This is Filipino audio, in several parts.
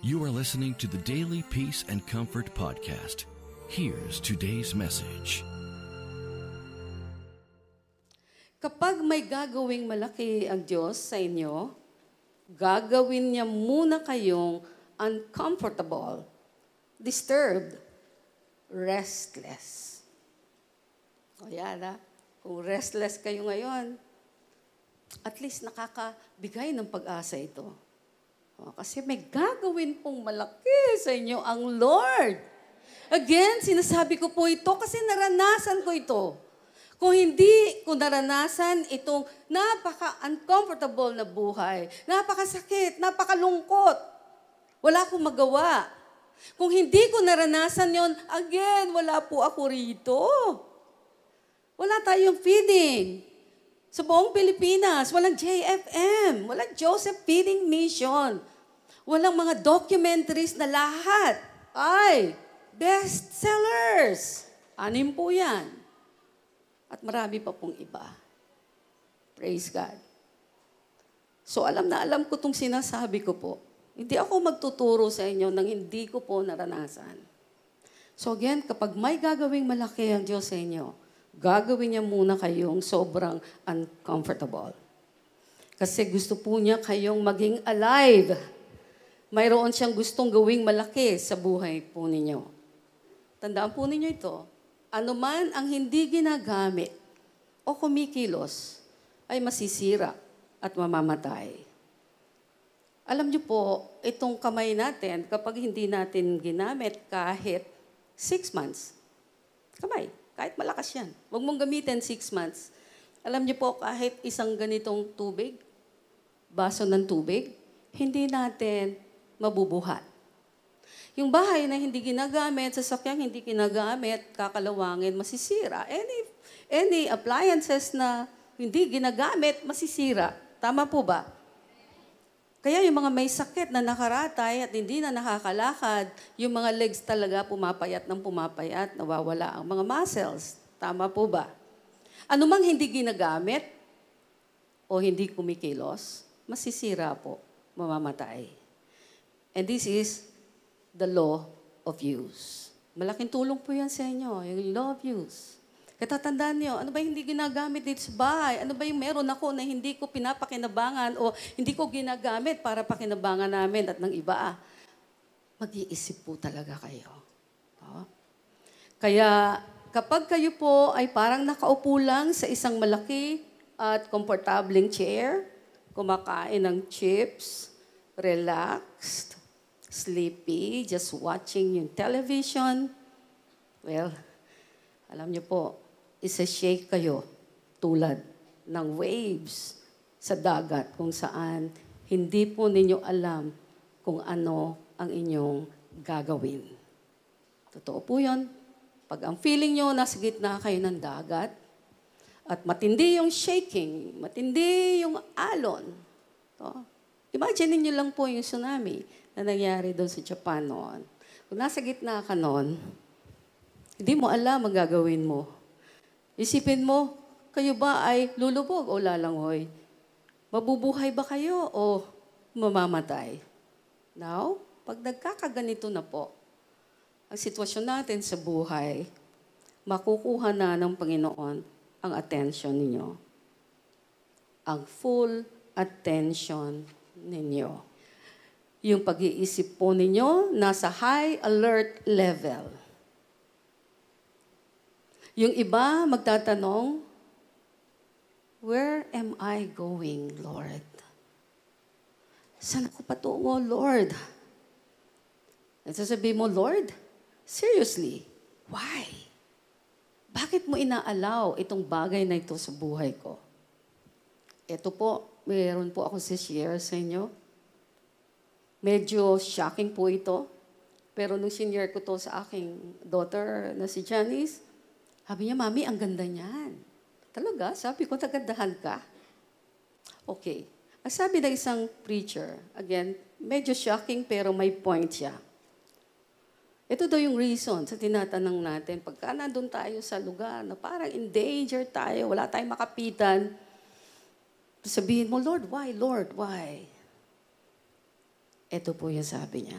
You are listening to the Daily Peace and Comfort Podcast. Here's today's message. Kapag may gagawing malaki ang Diyos sa inyo, gagawin niya muna kayong uncomfortable, disturbed, restless. O yan ha, kung restless kayo ngayon, at least nakakabigay ng pag-asa ito. Kasi may gagawin pong malaki sa inyo ang Lord. Again, sinasabi ko po ito kasi naranasan ko ito. Kung hindi ko naranasan itong napaka-uncomfortable na buhay, napakasakit, napakalungkot, wala akong magawa. Kung hindi ko naranasan yon, again, wala po ako rito. Wala tayong feeding. Sa buong Pilipinas, walang JFM, walang Joseph Feeding Mission, walang mga documentaries na lahat ay bestsellers. 6 po yan. At marami pa pong iba. Praise God. So alam na alam ko itong sinasabi ko po. Hindi ako magtuturo sa inyo nang hindi ko po naranasan. So again, kapag may gagawing malaki ang Diyos sa inyo, gagawin niya muna kayong sobrang uncomfortable. Kasi gusto po niya kayong maging alive. Mayroon siyang gustong gawing malaki sa buhay po ninyo. Tandaan po ninyo ito. Ano man ang hindi ginagamit o kumikilos ay masisira at mamamatay. Alam niyo po, itong kamay natin, kapag hindi natin ginamit kahit 6 months, kamay, kahit malakas yan. Huwag mong gamitin 6 months. Alam niyo po, kahit isang ganitong tubig, baso ng tubig, hindi natin mabubuhat. Yung bahay na hindi ginagamit, sasakyang hindi ginagamit, kakalawangin, masisira. Any appliances na hindi ginagamit, masisira. Tama po ba? Kaya yung mga may sakit na nakaratay at hindi na nakakalakad, yung mga legs talaga pumapayat ng pumapayat, nawawala ang mga muscles. Tama po ba? Ano mang hindi ginagamit o hindi kumikilos, masisira po, mamamatay. And this is the law of use. Malaking tulong po yan sa inyo, yung law of use. Katatandaan niyo, ano ba hindi ginagamit dito sa bahay? Ano ba yung meron ako na hindi ko pinapakinabangan o hindi ko ginagamit para pakinabangan namin at ng iba? Mag-iisip po talaga kayo. Kaya kapag kayo po ay parang nakaupo lang sa isang malaki at komportableng chair, kumakain ng chips, relaxed, sleepy, just watching yung television, well, alam niyo po, isa-shake kayo tulad ng waves sa dagat kung saan hindi po ninyo alam kung ano ang inyong gagawin. Totoo po yun. Pag ang feeling nyo, nasa gitna kayo ng dagat at matindi yung shaking, matindi yung alon. Imagine niyo lang po yung tsunami na nangyari doon sa Japan noon. Kung nasa gitna ka noon, hindi mo alam ang gagawin mo. Isipin mo, kayo ba ay lulubog o lalangoy? Mabubuhay ba kayo o mamamatay? Now, pag nagkakaganito na po, ang sitwasyon natin sa buhay, makukuha na ng Panginoon ang attention ninyo. Ang full attention ninyo. Yung pag-iisip po ninyo, nasa high alert level. Yung iba magtatanong, where am I going, Lord? Saan ako patungo, Lord? At sasabihin mo, Lord, seriously, why? Bakit mo inaalaw itong bagay na ito sa buhay ko? Ito po, mayroon po ako share sa inyo. Medyo shocking po ito. Pero nung sinare ko to sa aking daughter na si Janice, sabi niya, Mami, ang ganda niyan. Talaga? Sabi ko, nagandahan ka? Okay. Ang sabi ng isang preacher, again, medyo shocking pero may point siya. Ito daw yung reason sa tinatanong natin. Pagka nandun tayo sa lugar na parang in danger tayo, wala tayong makapitan, sabihin mo, Lord, why? Lord, why? Ito po yung sabi niya.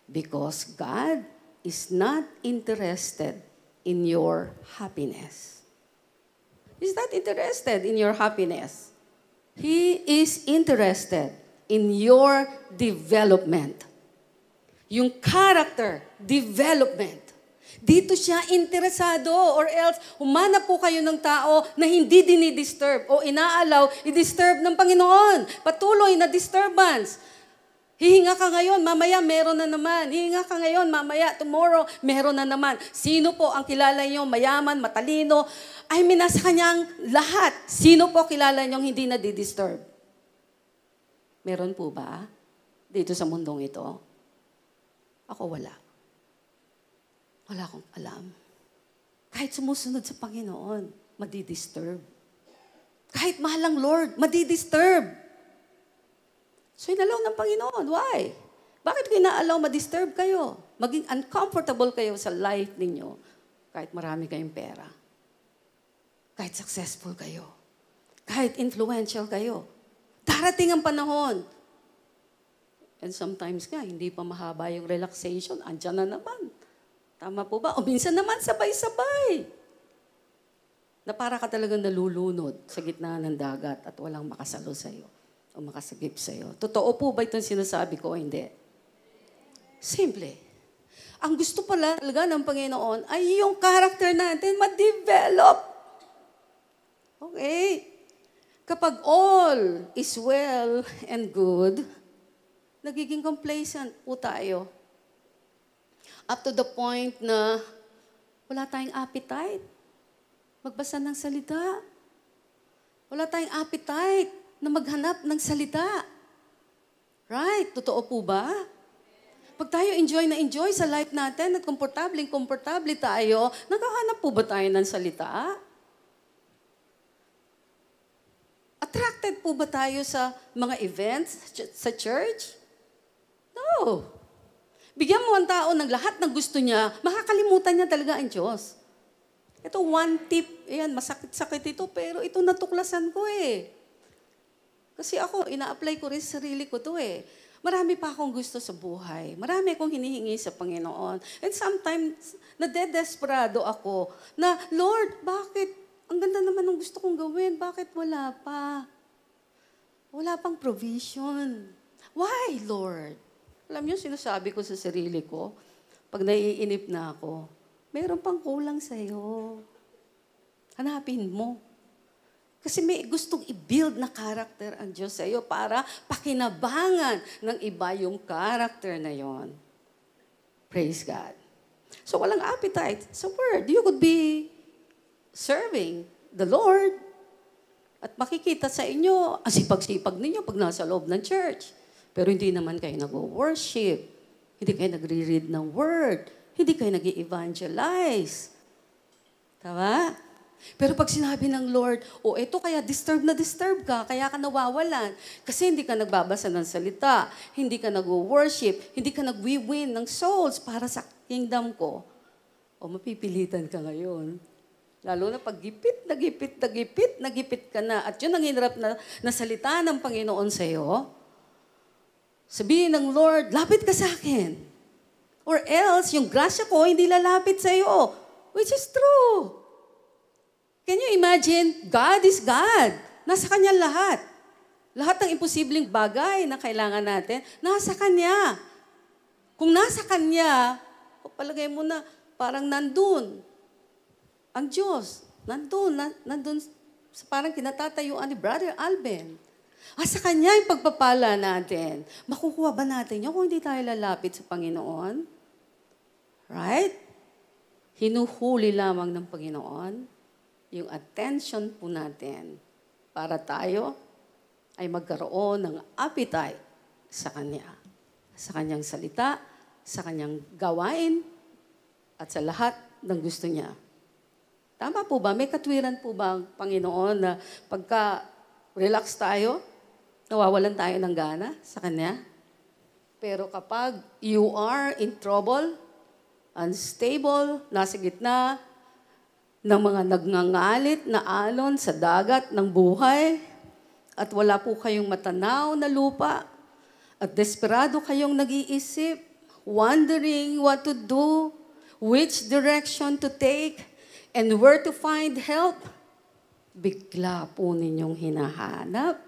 Because God is not interested in your happiness. He's not interested in your happiness. He is interested in your development. Yung character development. Dito siya interesado, or else humanap po kayo ng tao na hindi dinidisturb o inaalaw i-disturb ng Panginoon. Patuloy na disturbance. Hihinga ka ngayon, mamaya meron na naman. Hihinga ka ngayon, mamaya, tomorrow, meron na naman. Sino po ang kilala niyo, mayaman, matalino? I mean, nasa kanyang lahat. Sino po kilala niyo hindi na di-disturb? Meron po ba dito sa mundong ito? Ako wala. Wala akong alam. Kahit sumusunod sa Panginoon, madi-disturb. Kahit mahal ang Lord, madi-disturb. So, inalaw ng Panginoon. Why? Bakit ko inaalaw ma-disturb kayo? Maging uncomfortable kayo sa life ninyo kahit marami kayong pera. Kahit successful kayo. Kahit influential kayo. Darating ang panahon. And sometimes nga, hindi pa mahaba yung relaxation. Andyan na naman. Tama po ba? O minsan naman sabay-sabay. Na para ka talagang nalulunod sa gitna ng dagat at walang makasalo sa'yo o makasagip sa'yo. Totoo po ba itong sinasabi ko o hindi? Simple. Ang gusto pala talaga ng Panginoon ay yung character natin ma-develop. Okay? Kapag all is well and good, nagiging complacent po tayo. Up to the point na wala tayong appetite. Magbasa ng salita. Wala tayong appetite na maghanap ng salita. Right? Totoo po ba? Pag tayo enjoy sa life natin at komportable tayo, naghahanap po ba tayo ng salita? Attracted po ba tayo sa mga events sa church? No. Bigyan mo ang tao ng lahat ng gusto niya, makakalimutan niya talaga ang Diyos. Ito one tip, ayan, masakit-sakit ito, pero ito natuklasan ko eh. Kasi ako, ina-apply ko rin sa sarili ko to eh. Marami pa akong gusto sa buhay. Marami akong hinihingi sa Panginoon. And sometimes, nadedesperado ako na, Lord, bakit? Ang ganda naman ng gusto kong gawin. Bakit wala pa? Wala pang provision. Why, Lord? Alam niyo, sinasabi ko sa sarili ko, pag naiinip na ako, mayroon pang kulang sa'yo. Hanapin mo. Kasi may gustong i-build na character ang Diyos sa iyo para pakinabangan ng iba yung character na yon. Praise God. So walang appetite sa Word. You could be serving the Lord at makikita sa inyo, ang sipag-sipag ninyo pag nasa loob ng church. Pero hindi naman kayo nag-worship. Hindi kayo nagre-read ng Word. Hindi kayo nag-evangelize. Tama? Pero pag sinabi ng Lord, eto kaya disturb ka, kaya ka nawawalan. Kasi hindi ka nagbabasa ng salita, hindi ka nag-worship, hindi ka nag-win ng souls para sa kingdom ko. Mapipilitan ka ngayon. Lalo na pag gipit ka na. At yun ang hinarap na salita ng Panginoon sa'yo. Sabihin ng Lord, lapit ka sa akin. Or else, yung grasya ko hindi lalapit sa'yo. Which is true. Can you imagine? God is God. Nasa Kanya lahat. Lahat ng imposibleng bagay na kailangan natin, nasa Kanya. Kung nasa Kanya, palagay mo na parang nandun. Ang Diyos, nandun parang kinatatayuan ni Brother Alben. Sa Kanya yung pagpapala natin. Makukuha ba natin yun kung hindi tayo lalapit sa Panginoon? Right? Hinuhuli lamang ng Panginoon yung attention po natin para tayo ay magkaroon ng appetite sa Kanya. Sa Kanyang salita, sa Kanyang gawain, at sa lahat ng gusto Niya. Tama po ba? May katwiran po ba ang Panginoon na pagka relax tayo, nawawalan tayo ng gana sa Kanya? Pero kapag you are in trouble, unstable, nasa gitna, ng mga nagngangalit na alon sa dagat ng buhay at wala po kayong matanaw na lupa at desperado kayong nag-iisip, wondering what to do, which direction to take, and where to find help, bigla po ninyong hinahanap,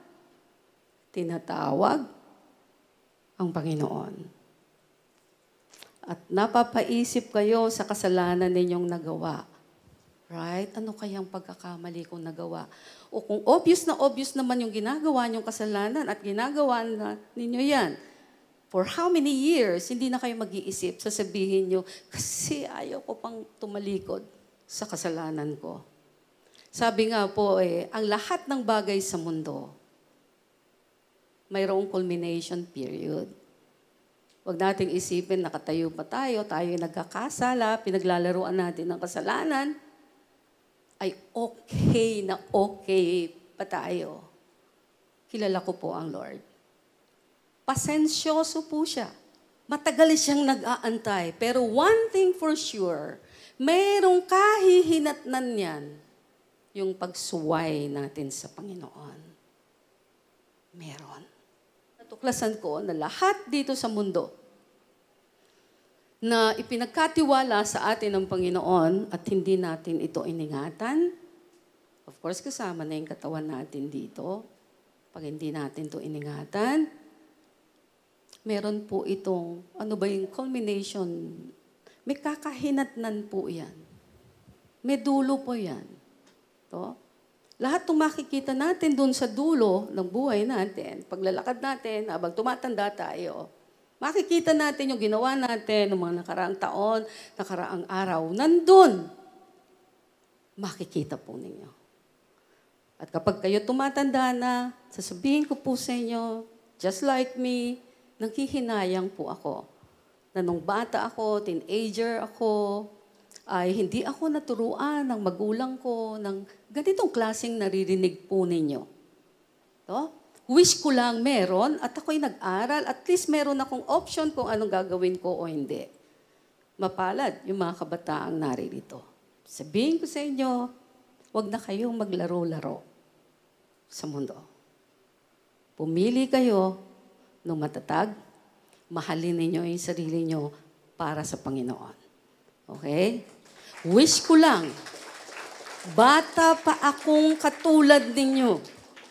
tinatawag ang Panginoon. At napapaisip kayo sa kasalanan ninyong nagawa. Right? Ano kayang pagkakamali kong nagawa? O kung obvious naman yung ginagawa niyong kasalanan at ginagawa na ninyo yan, for how many years, hindi na kayo mag-iisip, sasabihin nyo, kasi ayaw ko pang tumalikod sa kasalanan ko. Sabi nga po ang lahat ng bagay sa mundo, mayroong culmination period. Huwag nating isipin, nakatayo pa tayo nagkakasala, pinaglalaruan natin ng kasalanan, ay okay na okay pa tayo. Kilala ko po ang Lord. Pasensyoso po siya. Matagal siyang nag-aantay. Pero one thing for sure, mayroong kahihinatnan yan, yung pagsuway natin sa Panginoon. Meron. Natuklasan ko na lahat dito sa mundo na ipinagkatiwala sa atin ng Panginoon at hindi natin ito iningatan, of course, kasama na yung katawan natin dito. Pag hindi natin ito iningatan, meron po itong, ano ba yung culmination? May kakahinatnan po yan. May dulo po yan. To? Lahat itong makikita natin dun sa dulo ng buhay natin, paglalakad natin, habang tumatanda tayo, makikita natin yung ginawa natin ng mga nakaraang taon, nakaraang araw. Nandun, makikita po ninyo. At kapag kayo tumatanda na, sasabihin ko po sa inyo, just like me, nanghihinayang po ako. Na nung bata ako, teenager ako, ay hindi ako naturuan ng magulang ko ng ganitong klaseng naririnig po ninyo. To? Wish ko lang meron at ako'y nag-aral, at least meron akong option kung anong gagawin ko o hindi. Mapalad yung mga kabataang naririto. Sabihin ko sa inyo, huwag na kayong maglaro-laro sa mundo. Pumili kayo ng matatag, mahalin ninyo yung sarili nyo para sa Panginoon. Okay? Wish ko lang, bata pa akong katulad ninyo.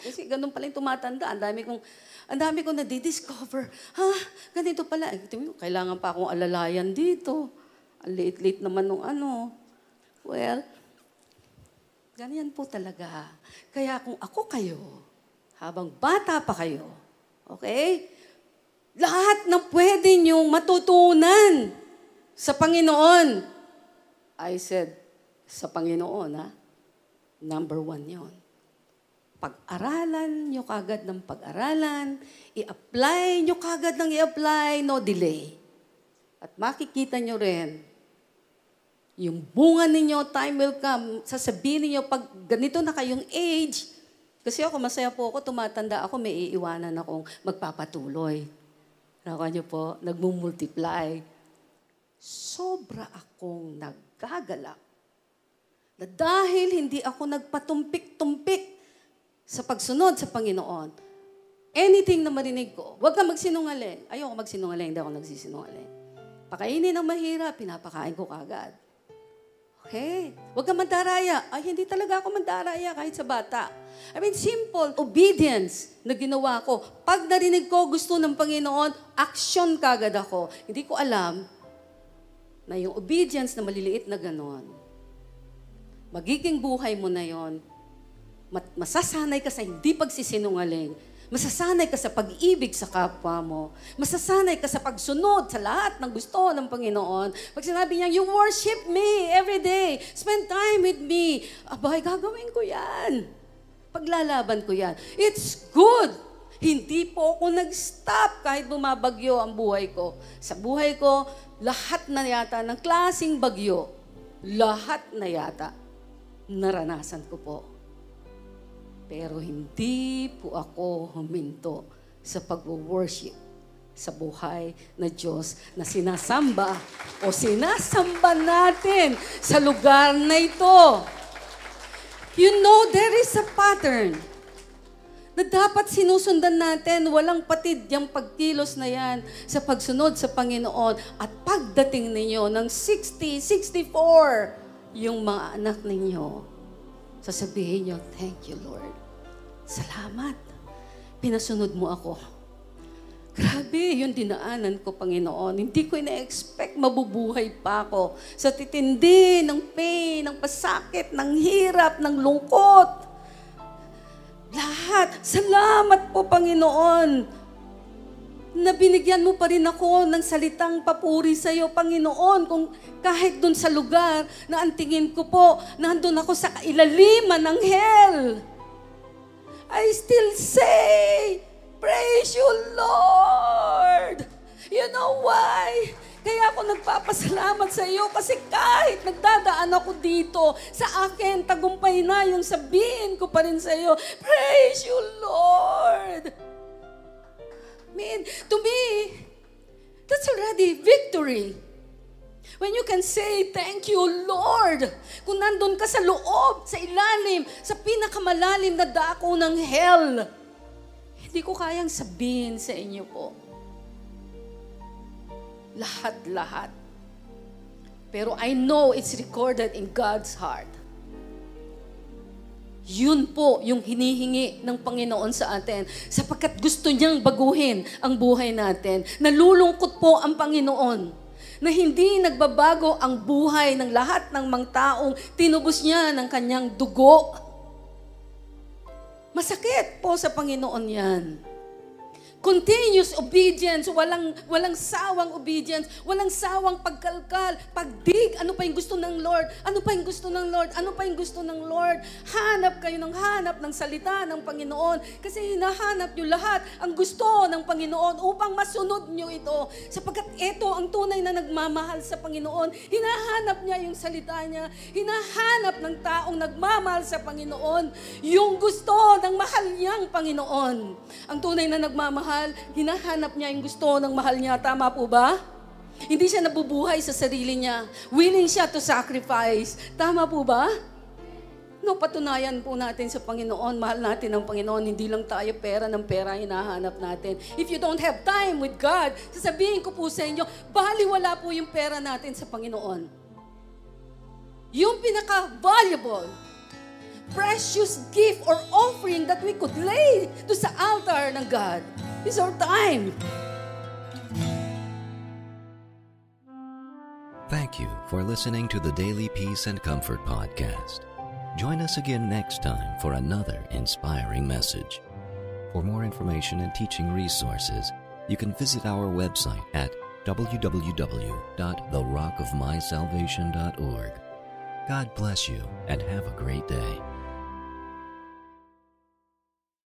Kasi ganun pala yung tumatanda. Ang dami kong nadidiscover. Ganito pala. Kailangan pa akong alalayan dito. Ang liit-liit naman nung ano. Well, ganyan po talaga. Kaya kung ako kayo, habang bata pa kayo, okay? Lahat ng pwede niyong matutunan sa Panginoon. I said, sa Panginoon, number 1 yon. Pag-aralan nyo kagad ng pag-aralan, i-apply nyo kagad ng i-apply, no delay. At makikita nyo rin, yung bunga ninyo, time will come, sasabihin niyo pag ganito na kayong age, kasi ako, masaya po ako, tumatanda ako, may iiwanan akong magpapatuloy. Naka nyo po, nagmumultiply. Sobra akong naggagalak. Na dahil hindi ako nagpatumpik-tumpik sa pagsunod sa Panginoon, anything na marinig ko, huwag kang magsinungaling. Ayoko magsinungaling, hindi ako nagsisinungaling. Pakainin ng mahirap, pinapakain ko kagad. Okay? Huwag kang mandaraya. Ay, hindi talaga ako mandaraya kahit sa bata. I mean, simple obedience na ginawa ko. Pag narinig ko gusto ng Panginoon, action kagad ako. Hindi ko alam na yung obedience na maliliit na ganon, magiging buhay mo na yon. Masasanay ka sa hindi pagsisinungaling. Masasanay ka sa pag-ibig sa kapwa mo. Masasanay ka sa pagsunod sa lahat ng gusto ng Panginoon. Pag sinabi niya, you worship me every day. Spend time with me. Abay, gagawin ko yan. Paglalaban ko yan. It's good. Hindi po ako nag-stop kahit bumabagyo ang buhay ko. Sa buhay ko, lahat na yata ng klaseng bagyo, lahat na yata, naranasan ko po. Pero hindi po ako huminto sa pag-worship sa buhay na Diyos na sinasamba o sinasamba natin sa lugar na ito. You know, there is a pattern. na dapat sinusundan natin, walang patid yung pagkilos na yan sa pagsunod sa Panginoon. At pagdating ninyo ng 60, 64, yung mga anak ninyo, sasabihin nyo, thank you, Lord. Salamat. Pinasunod mo ako. Grabe, yung dinaanan ko, Panginoon. Hindi ko ina-expect mabubuhay pa ako sa titindi ng pain, ng pasakit, ng hirap, ng lungkot. Lahat. Salamat po, Panginoon, na binigyan mo pa rin ako ng salitang papuri sa iyo, Panginoon, kung kahit dun sa lugar na ang tingin ko po, nandun ako sa kailaliman ng hell. I still say, praise you, Lord! You know why? Kaya ako nagpapasalamat sa iyo kasi kahit nagdadaan ako dito, sa akin, tagumpay na yung sabihin ko pa rin sa iyo, praise you, Lord! To me, that's already victory. When you can say, thank you, Lord. Kung nandun ka sa loob, sa ilalim, sa pinakamalalim na dako ng hell, hindi ko kayang sabihin sa inyo po. Lahat-lahat. Pero I know it's recorded in God's heart. Yun po yung hinihingi ng Panginoon sa atin sapagkat gusto niyang baguhin ang buhay natin. Nalulungkot po ang Panginoon na hindi nagbabago ang buhay ng lahat ng mga taong tinubos niya ng kanyang dugo. Masakit po sa Panginoon yan. Continuous obedience, walang sawang obedience, walang sawang pagkalkal, pagdig, ano pa yung gusto ng Lord, ano pa yung gusto ng Lord, ano pa yung gusto ng Lord. Hanap kayo ng hanap ng salita ng Panginoon kasi hinahanap nyo lahat ang gusto ng Panginoon upang masunod nyo ito. Sapagkat ito ang tunay na nagmamahal sa Panginoon. Hinahanap niya yung salita niya, hinahanap ng taong nagmamahal sa Panginoon yung gusto ng mahal niyang Panginoon. Ang tunay na nagmamahal, hinahanap niya yung gusto ng mahal niya. Tama po ba? Hindi siya nabubuhay sa sarili niya. Willing siya to sacrifice. Tama po ba? No, patunayan po natin sa Panginoon. Mahal natin ang Panginoon. Hindi lang tayo pera ng pera hinahanap natin. If you don't have time with God, sasabihin ko po sa inyo, baliwala po yung pera natin sa Panginoon. Yung pinaka-valuable, precious gift or offering that we could lay to sa altar ng God is our time. Thank you for listening to the Daily Peace and Comfort podcast. Join us again next time for another inspiring message. For more information and teaching resources, you can visit our website at www.therockofmysalvation.org. God bless you and have a great day.